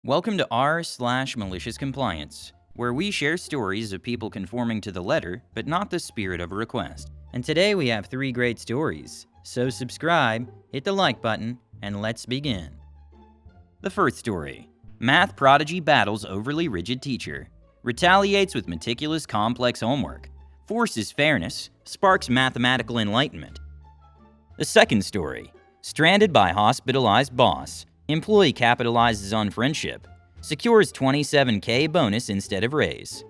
Welcome to r/MaliciousCompliance, where we share stories of people conforming to the letter, but not the spirit of a request. And today we have 3 great stories, so subscribe, hit the like button, and let's begin. The first story: Math prodigy battles overly rigid teacher, retaliates with meticulous complex homework, forces fairness, sparks mathematical enlightenment. The second story: Stranded by hospitalized boss, employee capitalizes on friendship, secures $27K bonus instead of raise.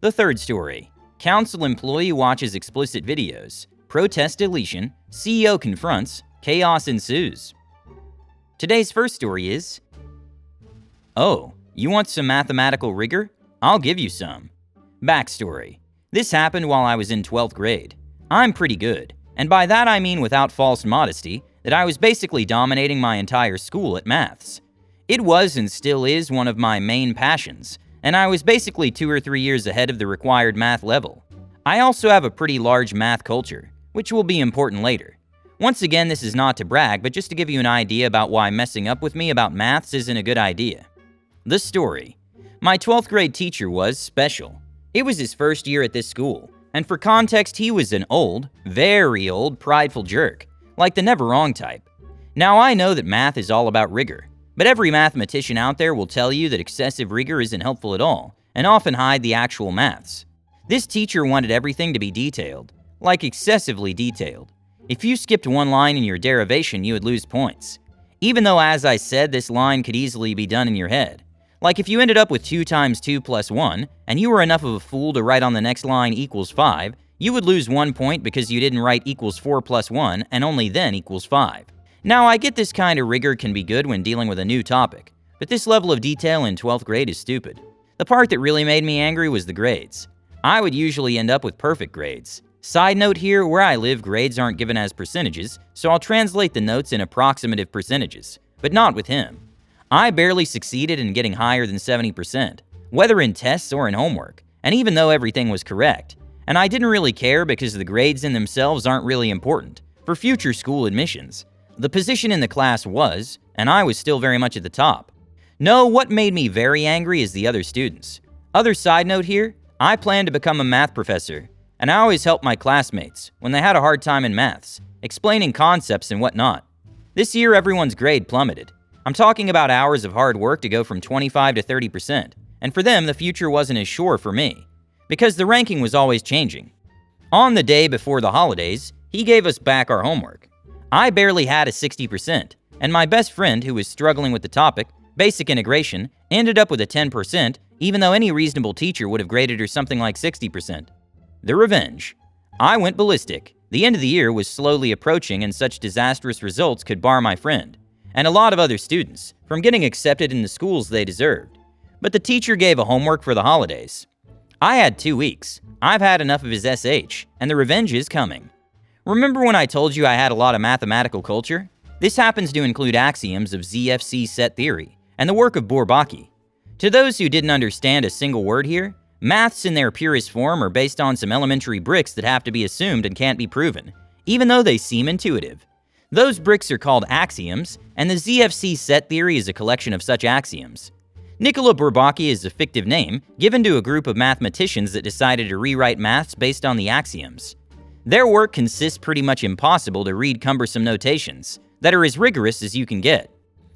The third story: Council employee watches explicit videos, protest deletion, CEO confronts, chaos ensues. Today's first story is, "Oh, you want some mathematical rigor? I'll give you some." Backstory: This happened while I was in 12th grade. I'm pretty good, and by that I mean without false modesty, that I was basically dominating my entire school at maths. It was and still is one of my main passions, and I was basically 2 or 3 years ahead of the required math level. I also have a pretty large math culture, which will be important later. Once again, this is not to brag, but just to give you an idea about why messing up with me about maths isn't a good idea. The story: My 12th grade teacher was special. It was his first year at this school, and for context, he was an old, very old, prideful jerk, like the never wrong type. Now I know that math is all about rigor, but every mathematician out there will tell you that excessive rigor isn't helpful at all, and often hide the actual maths. This teacher wanted everything to be detailed, like excessively detailed. If you skipped one line in your derivation, you would lose points. Even though, as I said, this line could easily be done in your head. Like if you ended up with 2 times 2 plus 1, and you were enough of a fool to write on the next line equals 5, you would lose 1 point because you didn't write equals 4 plus 1, and only then equals 5. Now, I get this kind of rigor can be good when dealing with a new topic, but this level of detail in 12th grade is stupid. The part that really made me angry was the grades. I would usually end up with perfect grades. Side note here, where I live, grades aren't given as percentages, so I'll translate the notes in approximative percentages, but not with him. I barely succeeded in getting higher than 70%, whether in tests or in homework, and even though everything was correct. And I didn't really care because the grades in themselves aren't really important for future school admissions. The position in the class was, and I was still very much at the top. No, what made me very angry is the other students. Other side note here, I plan to become a math professor, and I always helped my classmates when they had a hard time in maths, explaining concepts and whatnot. This year, everyone's grade plummeted. I'm talking about hours of hard work to go from 25 to 30%, and for them, the future wasn't as sure for me, because the ranking was always changing. On the day before the holidays, he gave us back our homework. I barely had a 60%, and my best friend, who was struggling with the topic, basic integration, ended up with a 10%, even though any reasonable teacher would have graded her something like 60%. The revenge. I went ballistic. The end of the year was slowly approaching, and such disastrous results could bar my friend, and a lot of other students, from getting accepted in the schools they deserved. But the teacher gave a homework for the holidays. I had 2 weeks. I've had enough of his SH, and the revenge is coming. Remember when I told you I had a lot of mathematical culture? This happens to include axioms of ZFC set theory, and the work of Bourbaki. To those who didn't understand a single word here, maths in their purest form are based on some elementary bricks that have to be assumed and can't be proven, even though they seem intuitive. Those bricks are called axioms, and the ZFC set theory is a collection of such axioms. Nicola Bourbaki is a fictive name given to a group of mathematicians that decided to rewrite maths based on the axioms. Their work consists pretty much impossible to read cumbersome notations that are as rigorous as you can get.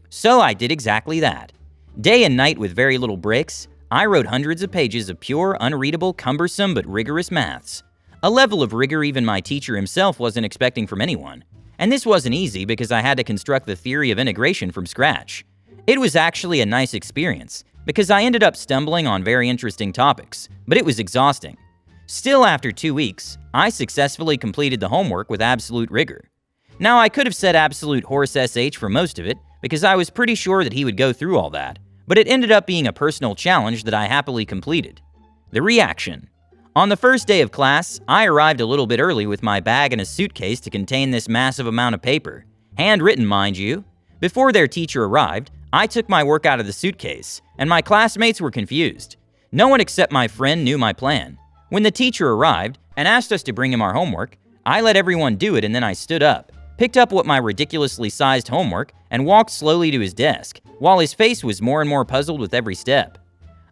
So I did exactly that. Day and night with very little breaks, I wrote hundreds of pages of pure, unreadable, cumbersome but rigorous maths. A level of rigor even my teacher himself wasn't expecting from anyone. And this wasn't easy because I had to construct the theory of integration from scratch. It was actually a nice experience because I ended up stumbling on very interesting topics, but it was exhausting. Still, after 2 weeks, I successfully completed the homework with absolute rigor. Now, I could have said absolute horse SH for most of it because I was pretty sure that he would go through all that, but it ended up being a personal challenge that I happily completed. The reaction. On the first day of class, I arrived a little bit early with my bag and a suitcase to contain this massive amount of paper. Handwritten, mind you. Before their teacher arrived, I took my work out of the suitcase, and my classmates were confused. No one except my friend knew my plan. When the teacher arrived and asked us to bring him our homework, I let everyone do it and then I stood up, picked up what my ridiculously sized homework, and walked slowly to his desk, while his face was more and more puzzled with every step.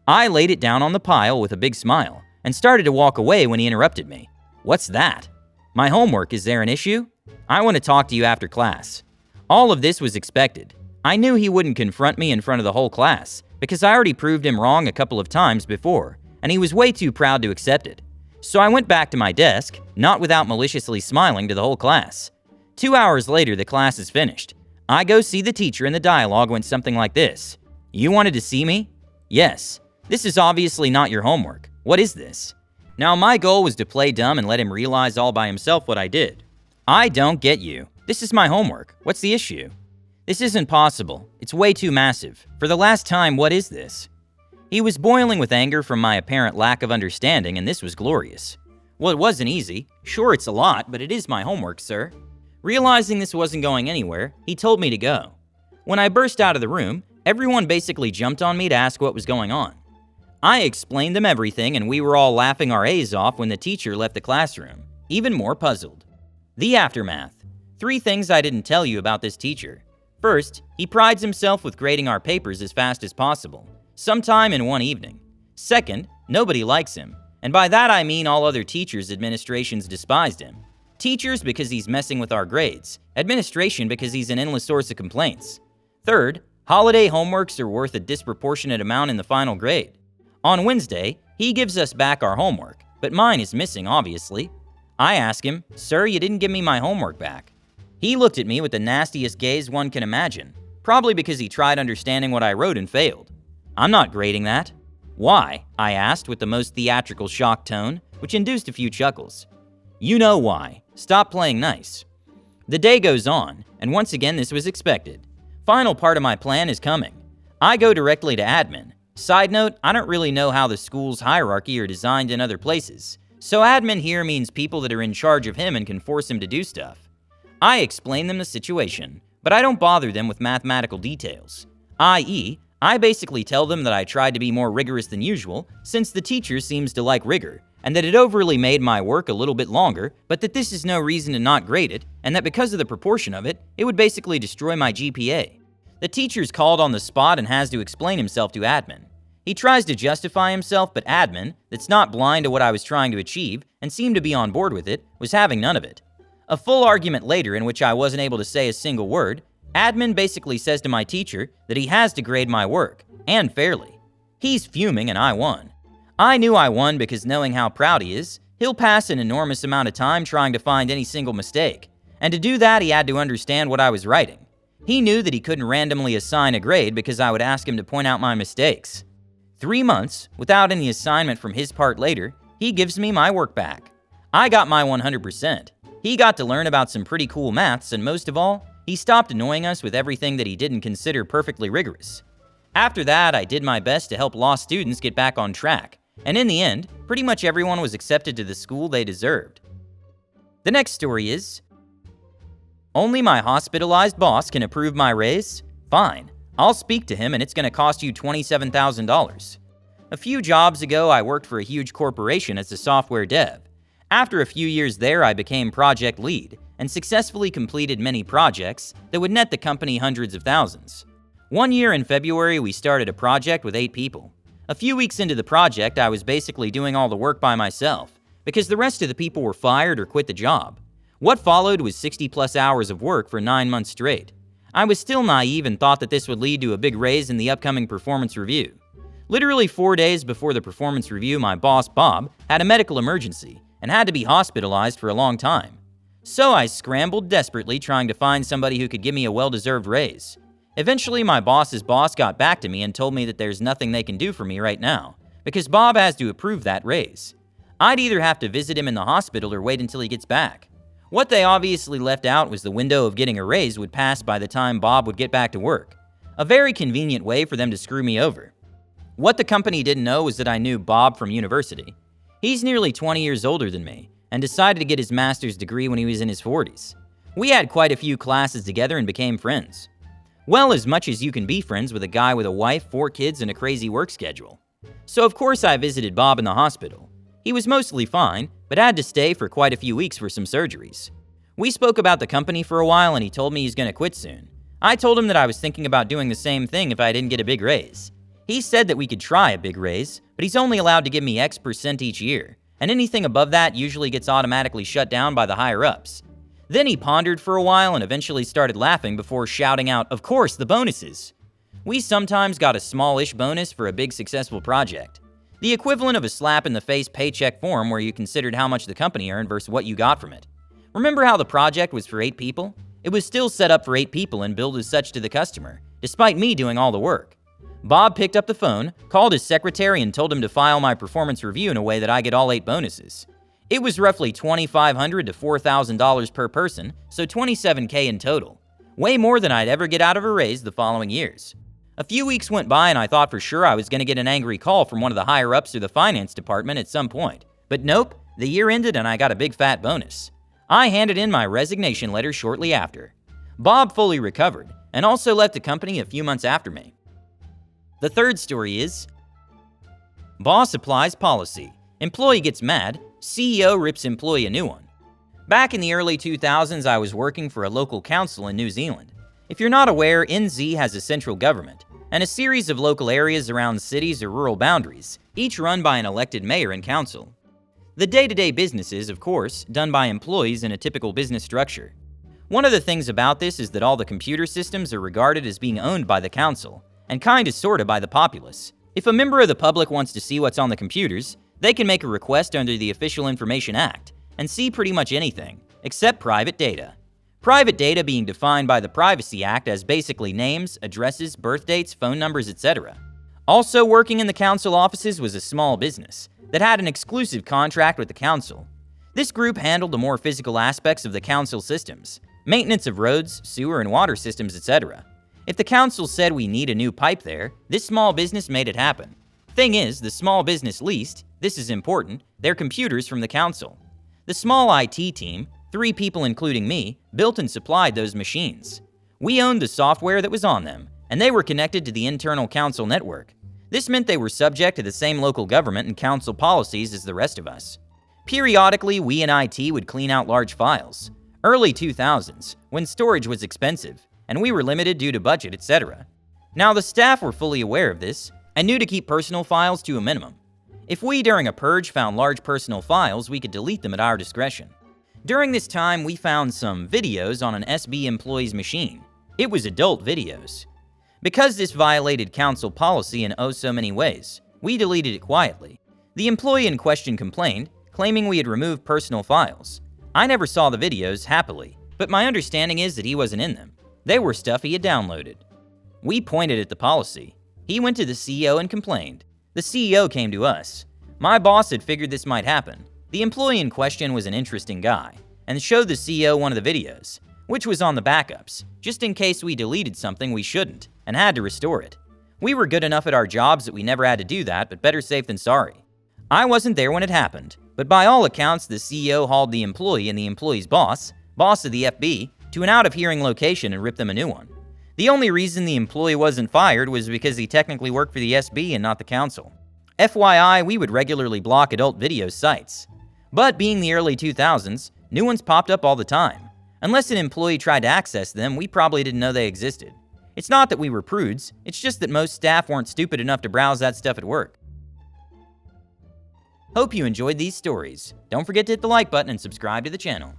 I laid it down on the pile with a big smile, and started to walk away when he interrupted me. "What's that?" "My homework, is there an issue?" "I want to talk to you after class." All of this was expected. I knew he wouldn't confront me in front of the whole class, because I already proved him wrong a couple of times before, and he was way too proud to accept it. So I went back to my desk, not without maliciously smiling to the whole class. 2 hours later, the class is finished. I go see the teacher, and the dialogue went something like this. "You wanted to see me?" "Yes." "This is obviously not your homework. What is this?" Now, my goal was to play dumb and let him realize all by himself what I did. "I don't get you. This is my homework. What's the issue?" "This isn't possible. It's way too massive. For the last time, what is this?" He was boiling with anger from my apparent lack of understanding, and this was glorious. "Well, it wasn't easy. Sure, it's a lot, but it is my homework, sir." Realizing this wasn't going anywhere, he told me to go. When I burst out of the room, everyone basically jumped on me to ask what was going on. I explained them everything, and we were all laughing our A's off when the teacher left the classroom, even more puzzled. The aftermath. 3 things I didn't tell you about this teacher. First, he prides himself with grading our papers as fast as possible, sometime in one evening. Second, nobody likes him, and by that I mean all other teachers' administrations despised him. Teachers because he's messing with our grades, administration because he's an endless source of complaints. Third, holiday homeworks are worth a disproportionate amount in the final grade. On Wednesday, he gives us back our homework, but mine is missing, obviously. I ask him, "Sir, you didn't give me my homework back." He looked at me with the nastiest gaze one can imagine, probably because he tried understanding what I wrote and failed. "I'm not grading that." "Why?" I asked with the most theatrical shock tone, which induced a few chuckles. "You know why. Stop playing nice." The day goes on, and once again this was expected. Final part of my plan is coming. I go directly to admin. Side note, I don't really know how the school's hierarchy are designed in other places, so admin here means people that are in charge of him and can force him to do stuff. I explain them the situation, but I don't bother them with mathematical details, i.e., I basically tell them that I tried to be more rigorous than usual since the teacher seems to like rigor, and that it overly made my work a little bit longer, but that this is no reason to not grade it, and that because of the proportion of it, it would basically destroy my GPA. The teacher's called on the spot and has to explain himself to admin. He tries to justify himself, but admin, that's not blind to what I was trying to achieve and seemed to be on board with it, was having none of it. A full argument later in which I wasn't able to say a single word, admin basically says to my teacher that he has to grade my work, and fairly. He's fuming and I won. I knew I won because knowing how proud he is, he'll pass an enormous amount of time trying to find any single mistake, and to do that he had to understand what I was writing. He knew that he couldn't randomly assign a grade because I would ask him to point out my mistakes. 3 months, without any assignment from his part later, he gives me my work back. I got my 100%. He got to learn about some pretty cool maths, and most of all, he stopped annoying us with everything that he didn't consider perfectly rigorous. After that, I did my best to help lost students get back on track, and in the end, pretty much everyone was accepted to the school they deserved. The next story is, only my hospitalized boss can approve my raise? Fine. I'll speak to him and it's going to cost you $27,000. A few jobs ago, I worked for a huge corporation as a software dev. After a few years there, I became project lead and successfully completed many projects that would net the company hundreds of thousands. One year in February, we started a project with 8 people. A few weeks into the project, I was basically doing all the work by myself because the rest of the people were fired or quit the job. What followed was 60+ hours of work for 9 months straight. I was still naive and thought that this would lead to a big raise in the upcoming performance review. Literally 4 days before the performance review, my boss, Bob, had a medical emergency and had to be hospitalized for a long time. So I scrambled desperately trying to find somebody who could give me a well-deserved raise. Eventually, my boss's boss got back to me and told me that there's nothing they can do for me right now because Bob has to approve that raise. I'd either have to visit him in the hospital or wait until he gets back. What they obviously left out was the window of getting a raise would pass by the time Bob would get back to work. A very convenient way for them to screw me over. What the company didn't know was that I knew Bob from university. He's nearly 20 years older than me and decided to get his master's degree when he was in his 40s. We had quite a few classes together and became friends. Well, as much as you can be friends with a guy with a wife, 4 kids, and a crazy work schedule. So of course I visited Bob in the hospital. He was mostly fine, but had to stay for quite a few weeks for some surgeries. We spoke about the company for a while and he told me he's going to quit soon. I told him that I was thinking about doing the same thing if I didn't get a big raise. He said that we could try a big raise, but he's only allowed to give me X% each year, and anything above that usually gets automatically shut down by the higher-ups. Then he pondered for a while and eventually started laughing before shouting out, "Of course, the bonuses!" We sometimes got a smallish bonus for a big successful project. The equivalent of a slap-in-the-face paycheck form where you considered how much the company earned versus what you got from it. Remember how the project was for 8 people? It was still set up for 8 people and billed as such to the customer, despite me doing all the work. Bob picked up the phone, called his secretary, and told him to file my performance review in a way that I get all 8 bonuses. It was roughly $2,500 to $4,000 per person, so $27K in total. Way more than I'd ever get out of a raise the following years. A few weeks went by and I thought for sure I was going to get an angry call from one of the higher-ups or the finance department at some point. But nope, the year ended and I got a big fat bonus. I handed in my resignation letter shortly after. Bob fully recovered and also left the company a few months after me. The third story is boss applies policy. Employee gets mad, CEO rips employee a new one. Back in the early 2000s, I was working for a local council in New Zealand. If you're not aware, NZ has a central government and a series of local areas around cities or rural boundaries, each run by an elected mayor and council. The day-to-day business is, of course, done by employees in a typical business structure. One of the things about this is that all the computer systems are regarded as being owned by the council, and kinda sorta by the populace. If a member of the public wants to see what's on the computers, they can make a request under the Official Information Act and see pretty much anything, except private data. Private data being defined by the Privacy Act as basically names, addresses, birth dates, phone numbers, etc. Also working in the council offices was a small business that had an exclusive contract with the council. This group handled the more physical aspects of the council systems, maintenance of roads, sewer and water systems, etc. If the council said we need a new pipe there, this small business made it happen. Thing is, the small business leased, this is important, their computers from the council. The small IT team, 3 people including me, built and supplied those machines. We owned the software that was on them, and they were connected to the internal council network. This meant they were subject to the same local government and council policies as the rest of us. Periodically, we in IT would clean out large files. Early 2000s, when storage was expensive, and we were limited due to budget, etc. Now the staff were fully aware of this, and knew to keep personal files to a minimum. If we, during a purge, found large personal files, we could delete them at our discretion. During this time, we found some videos on an SB employee's machine. It was adult videos. Because this violated council policy in oh so many ways, we deleted it quietly. The employee in question complained, claiming we had removed personal files. I never saw the videos, happily, but my understanding is that he wasn't in them. They were stuff he had downloaded. We pointed at the policy. He went to the CEO and complained. The CEO came to us. My boss had figured this might happen. The employee in question was an interesting guy, and showed the CEO one of the videos, which was on the backups, just in case we deleted something we shouldn't, and had to restore it. We were good enough at our jobs that we never had to do that, but better safe than sorry. I wasn't there when it happened, but by all accounts, the CEO hauled the employee and the employee's boss of the FB, to an out-of-hearing location and ripped them a new one. The only reason the employee wasn't fired was because he technically worked for the SB and not the council. FYI, we would regularly block adult video sites. But being the early 2000s, new ones popped up all the time. Unless an employee tried to access them, we probably didn't know they existed. It's not that we were prudes, it's just that most staff weren't stupid enough to browse that stuff at work. Hope you enjoyed these stories. Don't forget to hit the like button and subscribe to the channel.